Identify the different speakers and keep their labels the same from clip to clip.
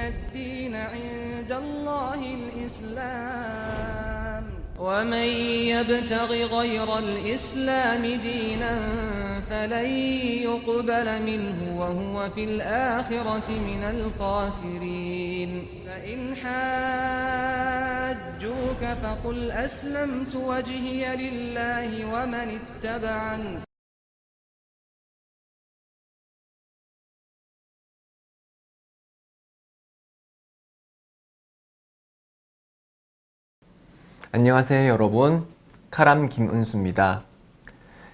Speaker 1: الدين عند الله الإسلام ومن يبتغ غير الإسلام دينا فلن يقبل منه وهو في الآخرة من الخاسرين فإن حاجوك فقل أسلمت وجهي لله ومن اتبعني
Speaker 2: 안녕하세요 여러분, 카람 김은수입니다.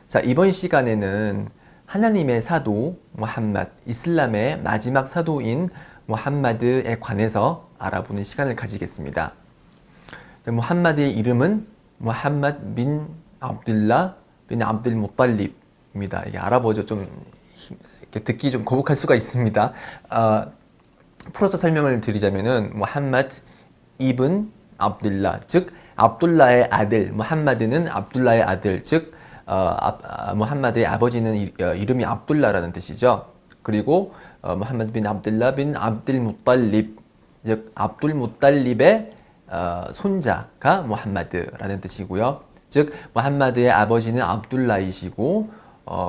Speaker 2: 자, 이번 시간에는 하나님의 사도 무함마드, 이슬람의 마지막 사도인 무함마드에 관해서 알아보는 시간을 가지겠습니다. 무함마드의 이름은 무함마드 빈 압둘라 빈 압둘 무탈립입니다. 이게 아랍어죠. 좀 듣기 좀 거북할 수가 있습니다. 풀어서 설명을 드리자면은 무함마드 이븐 압둘라, 즉 압둘라의 아들, 무함마드는 압둘라의 아들, 즉 무함마드의 아버지는 이름이 압둘라라는 뜻이죠. 그리고 무함마드 빈 압둘라 빈 압둘 무탈립, 즉 압둘 무탈립의 손자가 무함마드라는 뜻이고요. 즉 무함마드의 아버지는 압둘라이시고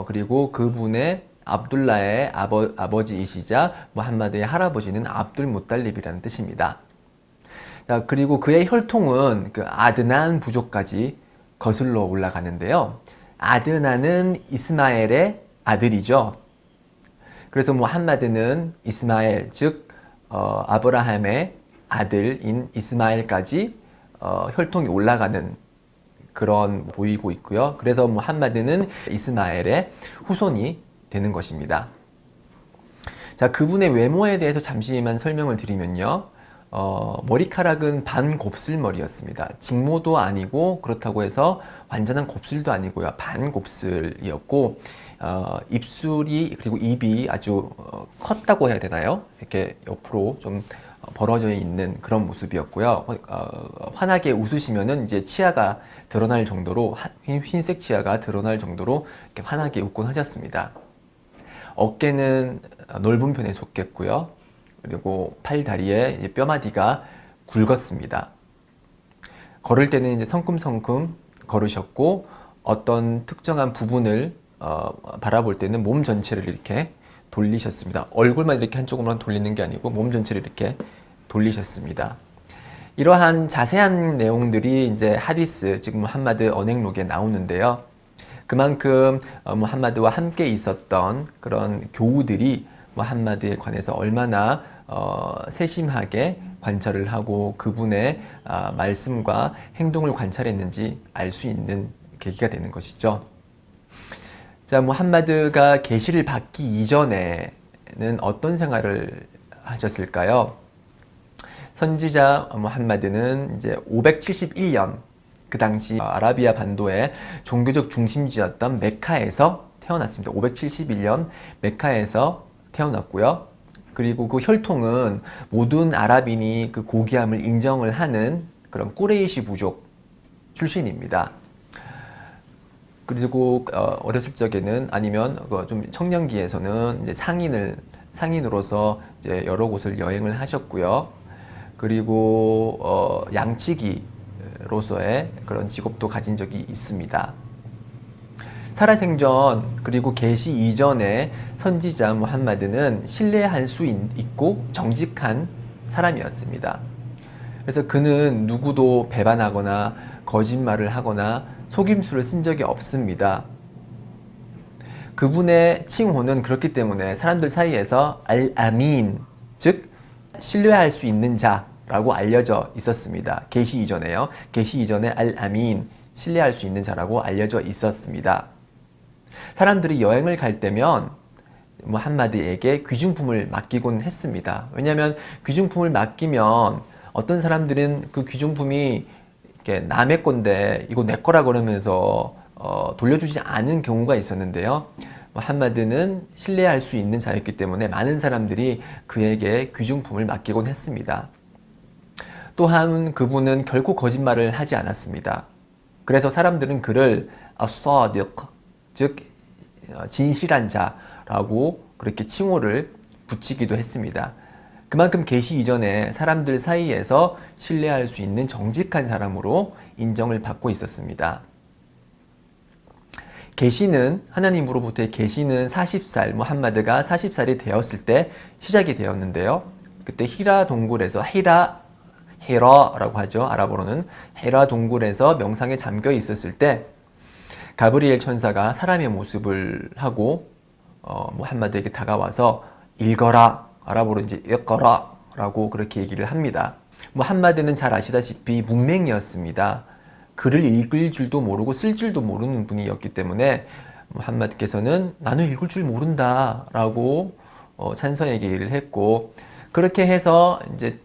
Speaker 2: 그리고 그분의 압둘라의 아버지이시자 무함마드의 할아버지는 압둘 무탈립이라는 뜻입니다. 자, 그리고 그의 혈통은 그 아드난 부족까지 거슬러 올라가는데요. 아드난은 이스마엘의 아들이죠. 그래서 무함마드는 이스마엘, 즉 아브라함의 아들인 이스마엘까지 혈통이 올라가는 그런 보이고 있고요. 그래서 무함마드는 이스마엘의 후손이 되는 것입니다. 자, 그분의 외모에 대해서 잠시만 설명을 드리면요. 머리카락은 반 곱슬머리였습니다. 직모도 아니고 그렇다고 해서 완전한 곱슬도 아니고요. 반 곱슬이었고 입술이 그리고 입이 아주 컸다고 해야 되나요? 이렇게 옆으로 좀 벌어져 있는 그런 모습이었고요. 환하게 웃으시면은 이제 치아가 드러날 정도로 흰색 치아가 드러날 정도로 이렇게 환하게 웃곤 하셨습니다. 어깨는 넓은 편에 속했고요. 그리고 팔 다리에 뼈마디가 굵었습니다. 걸을 때는 이제 성큼성큼 걸으셨고 어떤 특정한 부분을 바라볼 때는 몸 전체를 이렇게 돌리셨습니다. 얼굴만 이렇게 한쪽으로만 돌리는 게 아니고 몸 전체를 이렇게 돌리셨습니다. 이러한 자세한 내용들이 이제 하디스, 즉 무함마드 언행록에 나오는데요. 그만큼 무함마드와 함께 있었던 그런 교우들이 무함마드에 관해서 얼마나 세심하게 관찰을 하고 그분의 말씀과 행동을 관찰했는지 알 수 있는 계기가 되는 것이죠. 자, 무함마드가 계시를 받기 이전에는 어떤 생활을 하셨을까요? 선지자 무함마드는 이제 571년 그 당시 아라비아 반도의 종교적 중심지였던 메카에서 태어났습니다. 571년 메카에서 태어났고요. 그리고 그 혈통은 모든 아랍인이 그 고귀함을 인정을 하는 그런 꾸레이시 부족 출신입니다. 그리고 어렸을 적에는 아니면 좀 청년기에서는 이제 상인으로서 이제 여러 곳을 여행을 하셨고요. 그리고 양치기로서의 그런 직업도 가진 적이 있습니다. 살아생전 그리고 계시 이전에 선지자 무함마드는 신뢰할 수 있고 정직한 사람이었습니다. 그래서 그는 누구도 배반하거나 거짓말을 하거나 속임수를 쓴 적이 없습니다. 그분의 칭호는 그렇기 때문에 사람들 사이에서 알-아민, 즉 신뢰할 수 있는 자라고 알려져 있었습니다. 계시 이전에요. 계시 이전에 알-아민, 신뢰할 수 있는 자라고 알려져 있었습니다. 사람들이 여행을 갈 때면 무함마드에게 귀중품을 맡기곤 했습니다. 왜냐하면 귀중품을 맡기면 어떤 사람들은 그 귀중품이 이렇게 남의 건데 이거 내 거라 그러면서 돌려주지 않은 경우가 있었는데요. 무함마드는 신뢰할 수 있는 자였기 때문에 많은 사람들이 그에게 귀중품을 맡기곤 했습니다. 또한 그분은 결코 거짓말을 하지 않았습니다. 그래서 사람들은 그를 as-sadiq, 즉 진실한 자라고 그렇게 칭호를 붙이기도 했습니다. 그만큼 계시 이전에 사람들 사이에서 신뢰할 수 있는 정직한 사람으로 인정을 받고 있었습니다. 계시는 하나님으로부터의 계시는 40살 무함마드가 40살이 되었을 때 시작이 되었는데요. 그때 히라 동굴에서 히라라고 하죠. 아랍어로는 히라 동굴에서 명상에 잠겨 있었을 때 가브리엘 천사가 사람의 모습을 하고 무함마드에게 다가와서 읽어라, 아랍어로 이제 읽어라 라고 그렇게 얘기를 합니다. 무함마드는 잘 아시다시피 문맹이었습니다. 글을 읽을 줄도 모르고 쓸 줄도 모르는 분이었기 때문에 무함마드께서는 나는 읽을 줄 모른다 라고 찬성의 얘기를 했고, 그렇게 해서 이제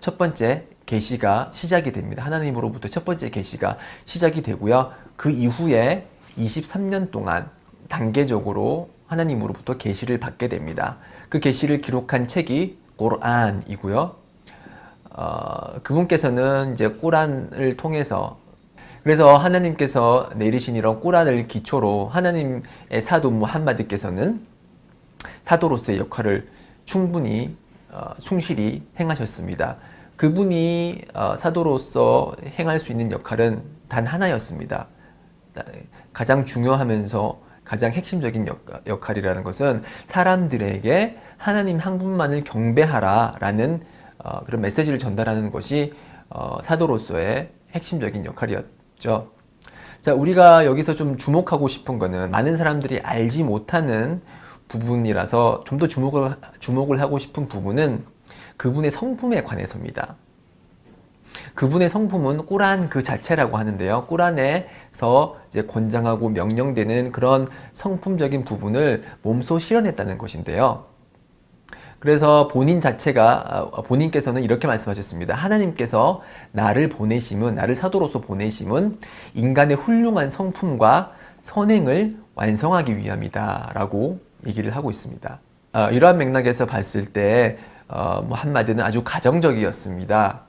Speaker 2: 첫 번째 계시가 시작이 됩니다. 하나님으로부터 첫 번째 계시가 시작이 되고요. 그 이후에 23년 동안 단계적으로 하나님으로부터 계시를 받게 됩니다. 그 계시를 기록한 책이 꾸란이고요. 그분께서는 이제 꾸란을 통해서, 그래서 하나님께서 내리신 이런 꾸란을 기초로 하나님의 사도 무함마드께서는 사도로서의 역할을 충분히 충실히 행하셨습니다. 그분이 사도로서 행할 수 있는 역할은 단 하나였습니다. 가장 중요하면서 가장 핵심적인 역할이라는 것은 사람들에게 하나님 한 분만을 경배하라라는 그런 메시지를 전달하는 것이 사도로서의 핵심적인 역할이었죠. 자, 우리가 여기서 좀 주목하고 싶은 거는 많은 사람들이 알지 못하는 부분이라서 좀 더 주목을 하고 싶은 부분은 그분의 성품에 관해서입니다. 그분의 성품은 꾸란 그 자체라고 하는데요. 꾸란에서 이제 권장하고 명령되는 그런 성품적인 부분을 몸소 실현했다는 것인데요. 그래서 본인께서는 이렇게 말씀하셨습니다. 하나님께서 나를 사도로서 보내심은 인간의 훌륭한 성품과 선행을 완성하기 위함이다 라고 얘기를 하고 있습니다. 이러한 맥락에서 봤을 때 무함마드는 아주 가정적이었습니다.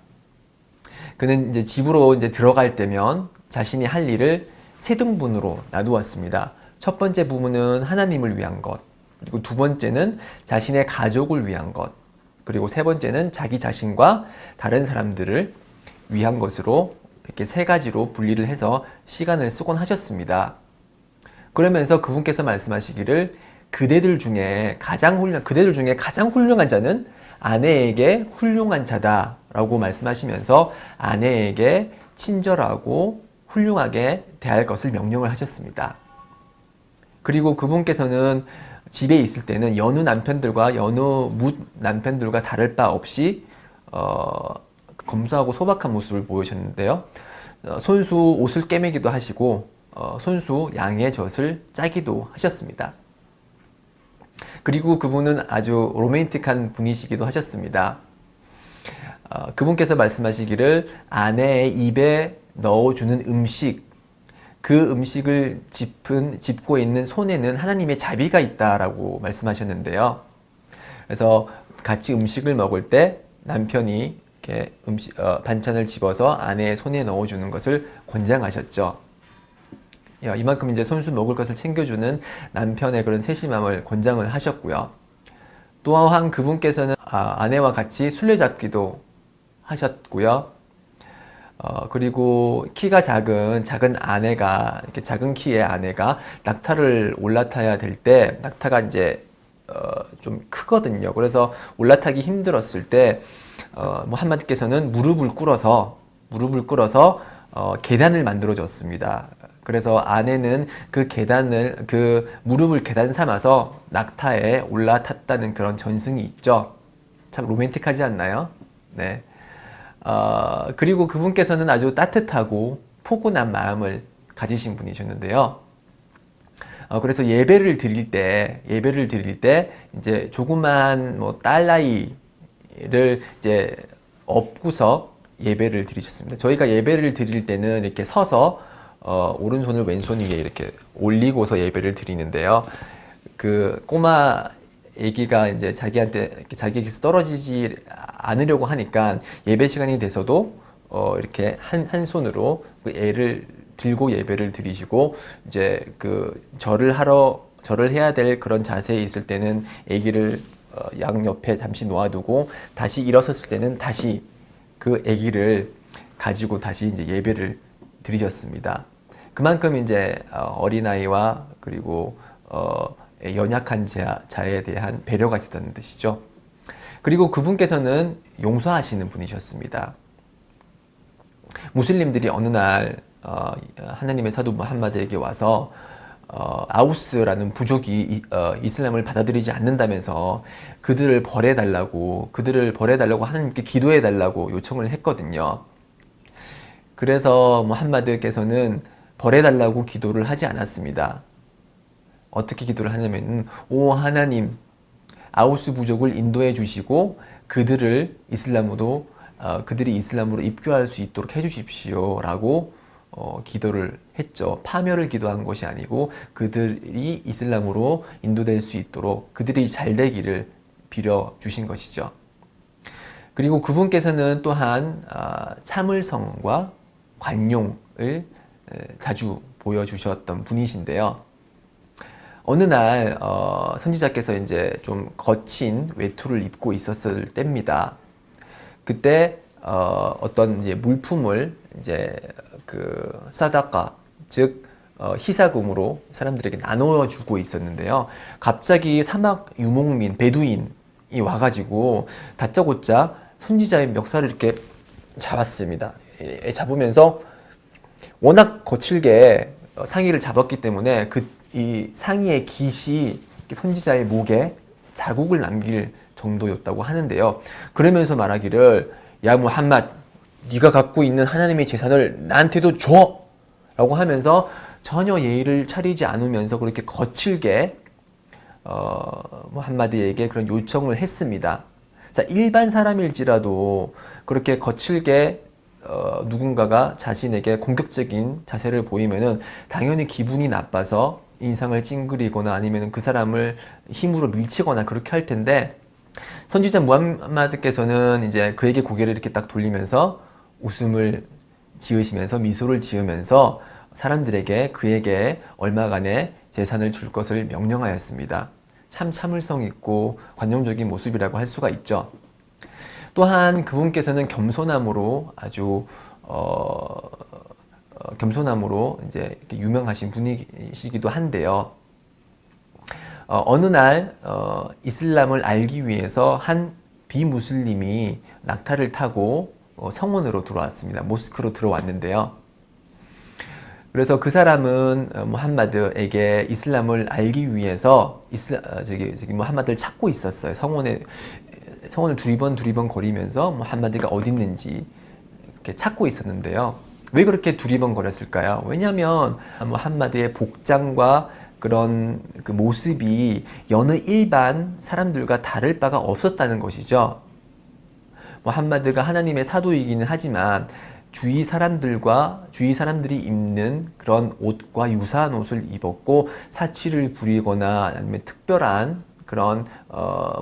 Speaker 2: 그는 이제 집으로 이제 들어갈 때면 자신이 할 일을 세 등분으로 나누었습니다. 첫 번째 부분은 하나님을 위한 것, 그리고 두 번째는 자신의 가족을 위한 것, 그리고 세 번째는 자기 자신과 다른 사람들을 위한 것으로 이렇게 세 가지로 분리를 해서 시간을 쓰곤 하셨습니다. 그러면서 그분께서 말씀하시기를 그대들 중에 가장 훌륭한 자는 아내에게 훌륭한 자다라고 말씀하시면서 아내에게 친절하고 훌륭하게 대할 것을 명령을 하셨습니다. 그리고 그분께서는 집에 있을 때는 여느 뭇 남편들과 다를 바 없이 검소하고 소박한 모습을 보이셨는데요. 손수 옷을 꿰매기도 하시고 손수 양의 젖을 짜기도 하셨습니다. 그리고 그분은 아주 로맨틱한 분이시기도 하셨습니다. 그분께서 말씀하시기를 아내의 입에 넣어주는 음식, 그 음식을 짚고 있는 손에는 하나님의 자비가 있다라고 말씀하셨는데요. 그래서 같이 음식을 먹을 때 남편이 이렇게 반찬을 집어서 아내의 손에 넣어주는 것을 권장하셨죠. 이만큼 이제 손수 먹을 것을 챙겨주는 남편의 그런 세심함을 권장을 하셨고요. 또한 그분께서는 아내와 같이 술래잡기도 하셨고요. 그리고 키가 작은 아내가, 이렇게 작은 키의 아내가 낙타를 올라타야 될 때, 낙타가 이제 좀 크거든요. 그래서 올라타기 힘들었을 때 무함마드께서는 무릎을 꿇어서 계단을 만들어 줬습니다. 그래서 아내는 그 무릎을 계단 삼아서 낙타에 올라탔다는 그런 전승이 있죠. 참 로맨틱하지 않나요? 네. 그리고 그분께서는 아주 따뜻하고 포근한 마음을 가지신 분이셨는데요. 그래서 예배를 드릴 때 이제 조그만 딸나이를 이제 업고서 예배를 드리셨습니다. 저희가 예배를 드릴 때는 이렇게 서서 오른손을 왼손 위에 이렇게 올리고서 예배를 드리는데요. 그 꼬마 애기가 이제 자기에게서 떨어지지 않으려고 하니까 예배 시간이 돼서도 이렇게 한 손으로 그 애를 들고 예배를 드리시고, 이제 그 절을 해야 될 그런 자세에 있을 때는 애기를 양 옆에 잠시 놓아두고 다시 일어섰을 때는 다시 그 아기를 가지고 다시 이제 예배를 드리셨습니다. 그만큼 이제 어린아이와 그리고 연약한 자에 대한 배려가 있었다는 뜻이죠. 그리고 그분께서는 용서하시는 분이셨습니다. 무슬림들이 어느 날 하나님의 사도 무함마드에게 와서 아우스라는 부족이 이슬람을 받아들이지 않는다면서 그들을 벌해달라고 하나님께 기도해달라고 요청을 했거든요. 그래서 무함마드께서는 벌해달라고 기도를 하지 않았습니다. 어떻게 기도를 하냐면, 오 하나님, 아우스 부족을 인도해 주시고 그들이 이슬람으로 입교할 수 있도록 해주십시오 라고 기도를 했죠. 파멸을 기도한 것이 아니고 그들이 이슬람으로 인도될 수 있도록 그들이 잘 되기를 빌어 주신 것이죠. 그리고 그분께서는 또한 참을성과 관용을 자주 보여주셨던 분이신데요. 어느 날 선지자께서 이제 좀 거친 외투를 입고 있었을 때입니다. 그때 어떤 이제 물품을 이제 그 사다카, 즉 희사금으로 사람들에게 나누어 주고 있었는데요. 갑자기 사막 유목민 베두인이 와가지고 다짜고짜 선지자의 멱살을 이렇게 잡았습니다. 잡으면서 워낙 거칠게 상의를 잡았기 때문에 이 상의의 깃이 선지자의 목에 자국을 남길 정도였다고 하는데요. 그러면서 말하기를, 야 무함마드, 네가 갖고 있는 하나님의 재산을 나한테도 줘! 라고 하면서 전혀 예의를 차리지 않으면서 그렇게 거칠게 무함마드에게 그런 요청을 했습니다. 자, 일반 사람일지라도 그렇게 거칠게 누군가가 자신에게 공격적인 자세를 보이면은 당연히 기분이 나빠서 인상을 찡그리거나 아니면 그 사람을 힘으로 밀치거나 그렇게 할 텐데, 선지자 무함마드께서는 이제 그에게 고개를 이렇게 딱 돌리면서 웃음을 지으시면서 미소를 지으면서 사람들에게 그에게 얼마간의 재산을 줄 것을 명령하였습니다. 참 참을성 있고 관용적인 모습이라고 할 수가 있죠. 또한 그분께서는 겸손함으로 아주 겸손함으로 이제 유명하신 분이시기도 한데요. 어느 날 이슬람을 알기 위해서 한 비무슬림이 낙타를 타고 성원으로 들어왔습니다. 모스크로 들어왔는데요. 그래서 그 사람은 무함마드에게 이슬람을 알기 위해서 무함마드를 찾고 있었어요. 성원을 두리번 거리면서 무함마드가 어디 있는지 이렇게 찾고 있었는데요. 왜 그렇게 두리번 거렸을까요? 왜냐하면 무함마드의 복장과 그런 그 모습이 여느 일반 사람들과 다를 바가 없었다는 것이죠. 무함마드가 하나님의 사도이기는 하지만 주위 사람들이 입는 그런 옷과 유사한 옷을 입었고 사치를 부리거나 아니면 특별한 그런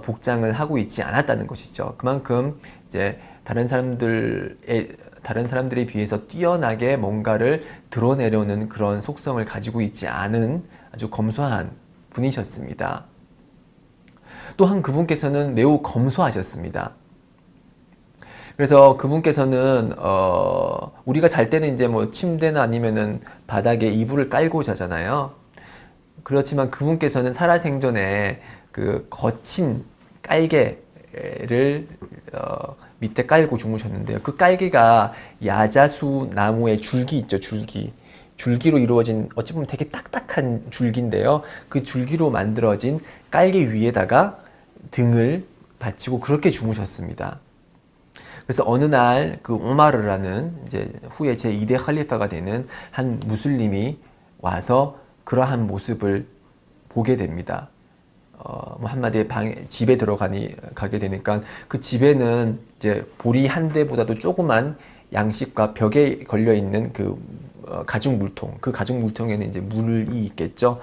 Speaker 2: 복장을 하고 있지 않았다는 것이죠. 그만큼 이제 다른 사람들에 비해서 뛰어나게 뭔가를 드러내려는 그런 속성을 가지고 있지 않은 아주 검소한 분이셨습니다. 또한 그분께서는 매우 검소하셨습니다. 그래서 그분께서는 우리가 잘 때는 이제 뭐 침대나 아니면은 바닥에 이불을 깔고 자잖아요. 그렇지만 그분께서는 살아생전에 그 거친 깔개를 밑에 깔고 주무셨는데요. 그 깔개가 야자수 나무의 줄기 있죠, 줄기로 이루어진, 어찌 보면 되게 딱딱한 줄기인데요. 그 줄기로 만들어진 깔개 위에다가 등을 받치고 그렇게 주무셨습니다. 그래서 어느 날 그 우마르라는 이제 후에 제2대 칼리파가 되는 한 무슬림이 와서 그러한 모습을 보게 됩니다. 무함마드의 집에 가게 되니까 그 집에는 이제 보리 한 대보다도 조그만 양식과 벽에 걸려 있는 그 가죽 물통, 그 가죽 물통에는 이제 물이 있겠죠.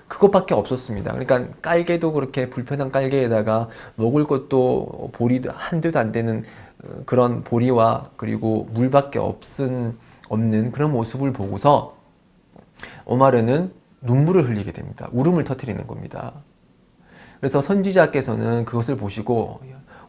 Speaker 2: 그것밖에 없었습니다. 그러니까 깔개도 그렇게 불편한 깔개에다가 먹을 것도 보리 한 대도 안 되는 그런 보리와 그리고 물밖에 없는 그런 모습을 보고서 오마르는 눈물을 흘리게 됩니다. 울음을 터뜨리는 겁니다. 그래서 선지자께서는 그것을 보시고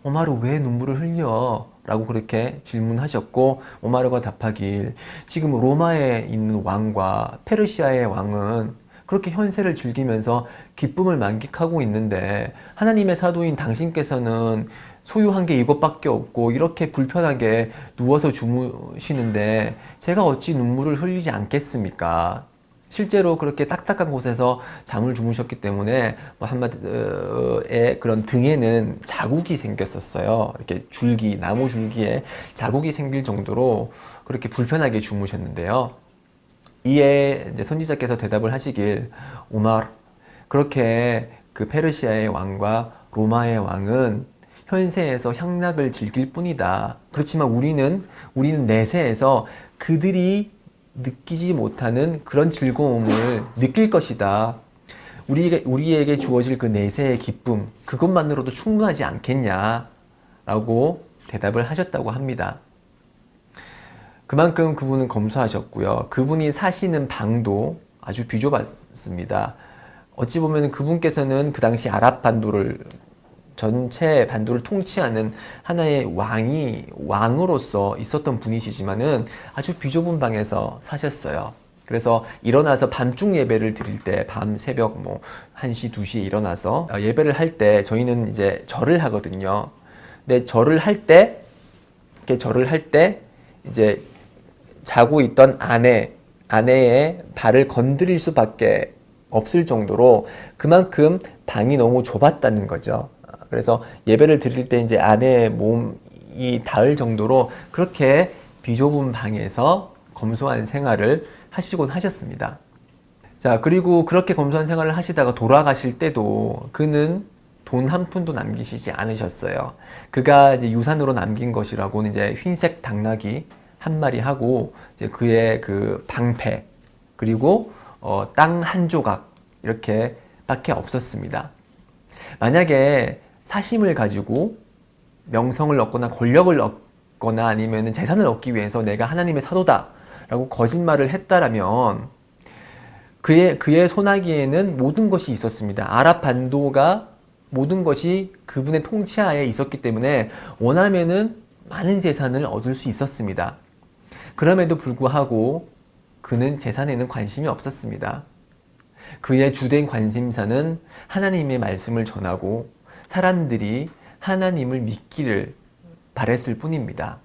Speaker 2: 오마르 왜 눈물을 흘려? 라고 그렇게 질문하셨고 오마르가 답하길 지금 로마에 있는 왕과 페르시아의 왕은 그렇게 현세를 즐기면서 기쁨을 만끽하고 있는데 하나님의 사도인 당신께서는 소유한 게 이것밖에 없고 이렇게 불편하게 누워서 주무시는데 제가 어찌 눈물을 흘리지 않겠습니까? 실제로 그렇게 딱딱한 곳에서 잠을 주무셨기 때문에 무함마드의 그런 등에는 자국이 생겼었어요. 이렇게 줄기, 나무 줄기에 자국이 생길 정도로 그렇게 불편하게 주무셨는데요. 이에 이제 선지자께서 대답을 하시길 오마르 그렇게 그 페르시아의 왕과 로마의 왕은 현세에서 향락을 즐길 뿐이다. 그렇지만 우리는 내세에서 그들이 느끼지 못하는 그런 즐거움을 느낄 것이다. 우리에게 주어질 그 내세의 기쁨, 그것만으로도 충분하지 않겠냐? 라고 대답을 하셨다고 합니다. 그만큼 그분은 검소하셨고요. 그분이 사시는 방도 아주 비좁았습니다. 어찌 보면 그분께서는 그 당시 아랍 반도를 전체 반도를 통치하는 하나의 왕으로서 있었던 분이시지만은 아주 비좁은 방에서 사셨어요. 그래서 일어나서 밤중 예배를 드릴 때 밤 새벽 1시, 2시에 일어나서 예배를 할 때 저희는 이제 절을 하거든요. 근데 절을 할 때 이제 자고 있던 아내의 발을 건드릴 수밖에 없을 정도로 그만큼 방이 너무 좁았다는 거죠. 그래서 예배를 드릴 때 이제 아내의 몸이 닿을 정도로 그렇게 비좁은 방에서 검소한 생활을 하시곤 하셨습니다. 자, 그리고 그렇게 검소한 생활을 하시다가 돌아가실 때도 그는 돈 한 푼도 남기시지 않으셨어요. 그가 이제 유산으로 남긴 것이라고는 이제 흰색 당나귀 한 마리 하고 이제 그의 그 방패 그리고 땅 한 조각 이렇게 밖에 없었습니다. 만약에 사심을 가지고 명성을 얻거나 권력을 얻거나 아니면 재산을 얻기 위해서 내가 하나님의 사도다 라고 거짓말을 했다라면 그의 손아귀에는 모든 것이 있었습니다. 아랍 반도가 모든 것이 그분의 통치하에 있었기 때문에 원하면은 많은 재산을 얻을 수 있었습니다. 그럼에도 불구하고 그는 재산에는 관심이 없었습니다. 그의 주된 관심사는 하나님의 말씀을 전하고 사람들이 하나님을 믿기를 바랬을 뿐입니다.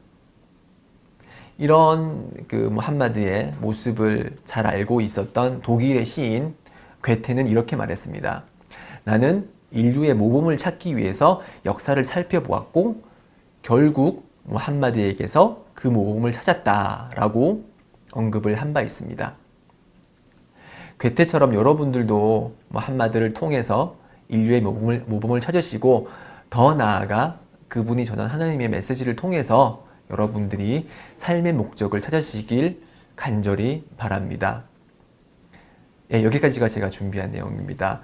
Speaker 2: 이런 그 무함마드의 모습을 잘 알고 있었던 독일의 시인 괴테는 이렇게 말했습니다. 나는 인류의 모범을 찾기 위해서 역사를 살펴보았고 결국 무함마드에게서 그 모범을 찾았다라고 언급을 한 바 있습니다. 괴테처럼 여러분들도 무함마드를 통해서 인류의 모범을 찾으시고 더 나아가 그분이 전한 하나님의 메시지를 통해서 여러분들이 삶의 목적을 찾으시길 간절히 바랍니다. 예, 여기까지가 제가 준비한 내용입니다.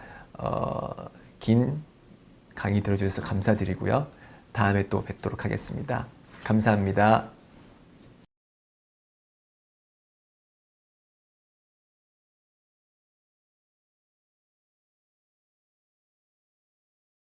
Speaker 2: 긴 강의 들어주셔서 감사드리고요. 다음에 또 뵙도록 하겠습니다. 감사합니다.